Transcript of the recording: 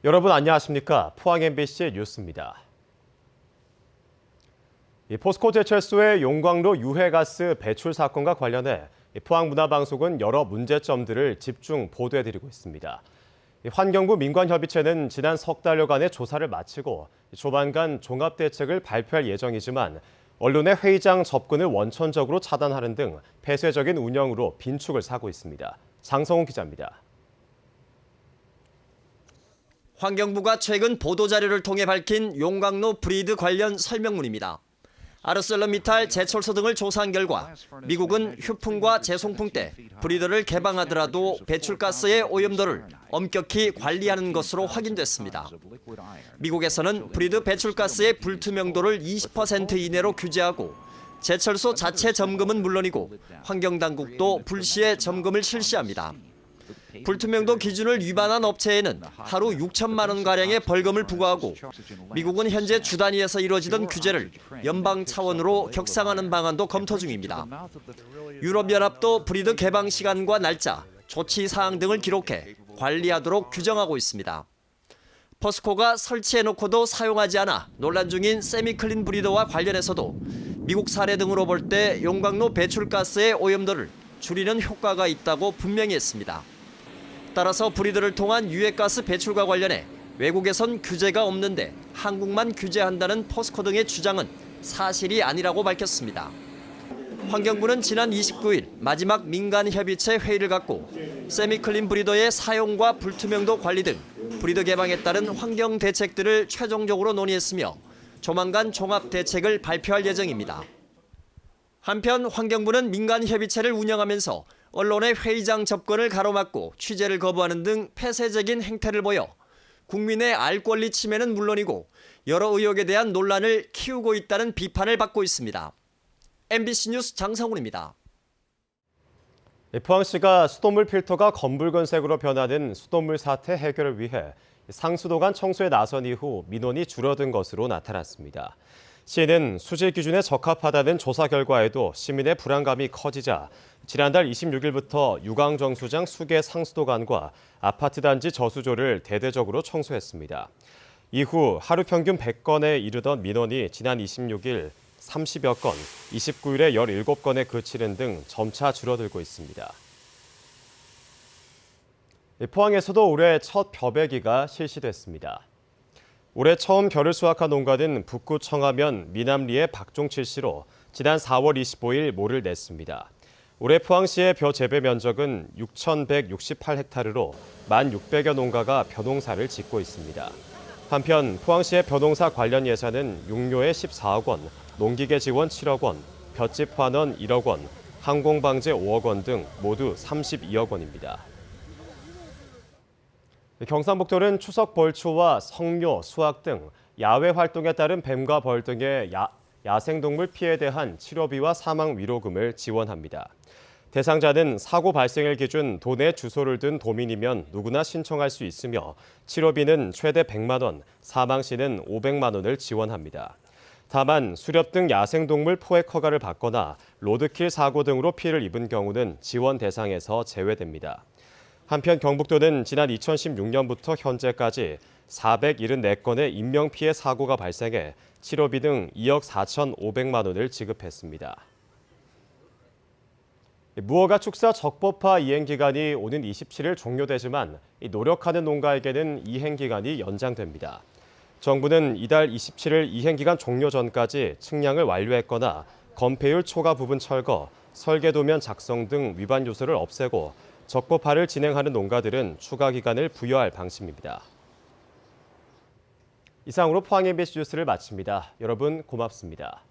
여러분 안녕하십니까? 포항 MBC 뉴스입니다. 포스코 제철소의 용광로 유해가스 배출 사건과 관련해 포항문화방송은 여러 문제점들을 집중 보도해드리고 있습니다. 환경부 민관협의체는 지난 석 달여간의 조사를 마치고 조만간 종합대책을 발표할 예정이지만 언론의 회의장 접근을 원천적으로 차단하는 등 폐쇄적인 운영으로 빈축을 사고 있습니다. 장성훈 기자입니다. 환경부가 최근 보도자료를 통해 밝힌 용광로 브리드 관련 설명문입니다. 아르셀러미탈 제철소 등을 조사한 결과 미국은 휴풍과 재송풍 때 브리더를 개방하더라도 배출가스의 오염도를 엄격히 관리하는 것으로 확인됐습니다. 미국에서는 브리드 배출가스의 불투명도를 20% 이내로 규제하고 제철소 자체 점검은 물론이고 환경당국도 불시에 점검을 실시합니다. 불투명도 기준을 위반한 업체에는 하루 6천만 원가량의 벌금을 부과하고 미국은 현재 주 단위에서 이루어지던 규제를 연방 차원으로 격상하는 방안도 검토 중입니다. 유럽연합도 브리드 개방 시간과 날짜, 조치 사항 등을 기록해 관리하도록 규정하고 있습니다. 포스코가 설치해놓고도 사용하지 않아 논란 중인 세미클린 브리더와 관련해서도 미국 사례 등으로 볼 때 용광로 배출가스의 오염도를 줄이는 효과가 있다고 분명히 했습니다. 따라서 브리드를 통한 유해가스 배출과 관련해 외국에선 규제가 없는데 한국만 규제한다는 포스코 등의 주장은 사실이 아니라고 밝혔습니다. 환경부는 지난 29일 마지막 민간협의체 회의를 갖고 세미클린 브리더의 사용과 불투명도 관리 등 브리더 개방에 따른 환경 대책들을 최종적으로 논의했으며 조만간 종합대책을 발표할 예정입니다. 한편 환경부는 민간협의체를 운영하면서 언론의 회의장 접근을 가로막고 취재를 거부하는 등 폐쇄적인 행태를 보여 국민의 알 권리 침해는 물론이고 여러 의혹에 대한 논란을 키우고 있다는 비판을 받고 있습니다. MBC 뉴스 장성훈입니다. 포항시가 수돗물 필터가 검붉은색으로 변하는 수돗물 사태 해결을 위해 상수도관 청소에 나선 이후 민원이 줄어든 것으로 나타났습니다. 시는 수질 기준에 적합하다는 조사 결과에도 시민의 불안감이 커지자 지난달 26일부터 유광정수장 수계 상수도관과 아파트 단지 저수조를 대대적으로 청소했습니다. 이후 하루 평균 100건에 이르던 민원이 지난 26일 30여 건, 29일에 17건에 그치는 등 점차 줄어들고 있습니다. 포항에서도 올해 첫 벼베기가 실시됐습니다. 올해 처음 벼를 수확한 농가는 북구 청하면 미남리의 박종칠 씨로 지난 4월 25일 모를 냈습니다. 올해 포항시의 벼 재배 면적은 6,168헥타르로 1,600여 농가가 벼농사를 짓고 있습니다. 한편 포항시의 벼농사 관련 예산은 육묘에 14억 원, 농기계 지원 7억 원, 볏짚 환원 1억 원, 항공방제 5억 원 등 모두 32억 원입니다. 경상북도는 추석 벌초와 성묘, 수학 등 야외 활동에 따른 뱀과 벌 등의 야생동물 피해에 대한 치료비와 사망 위로금을 지원합니다. 대상자는 사고 발생일 기준 도내 주소를 둔 도민이면 누구나 신청할 수 있으며 치료비는 최대 100만 원, 사망 시는 500만 원을 지원합니다. 다만 수렵 등 야생동물 포획 허가를 받거나 로드킬 사고 등으로 피해를 입은 경우는 지원 대상에서 제외됩니다. 한편 경북도는 지난 2016년부터 현재까지 474건의 인명피해 사고가 발생해 치료비 등 2억 4,500만 원을 지급했습니다. 무허가 축사 적법화 이행기간이 오는 27일 종료되지만 노력하는 농가에게는 이행기간이 연장됩니다. 정부는 이달 27일 이행기간 종료 전까지 측량을 완료했거나 건폐율 초과 부분 철거, 설계도면 작성 등 위반 요소를 없애고 적법화를 진행하는 농가들은 추가 기간을 부여할 방침입니다. 이상으로 포항 MBC 뉴스를 마칩니다. 여러분 고맙습니다.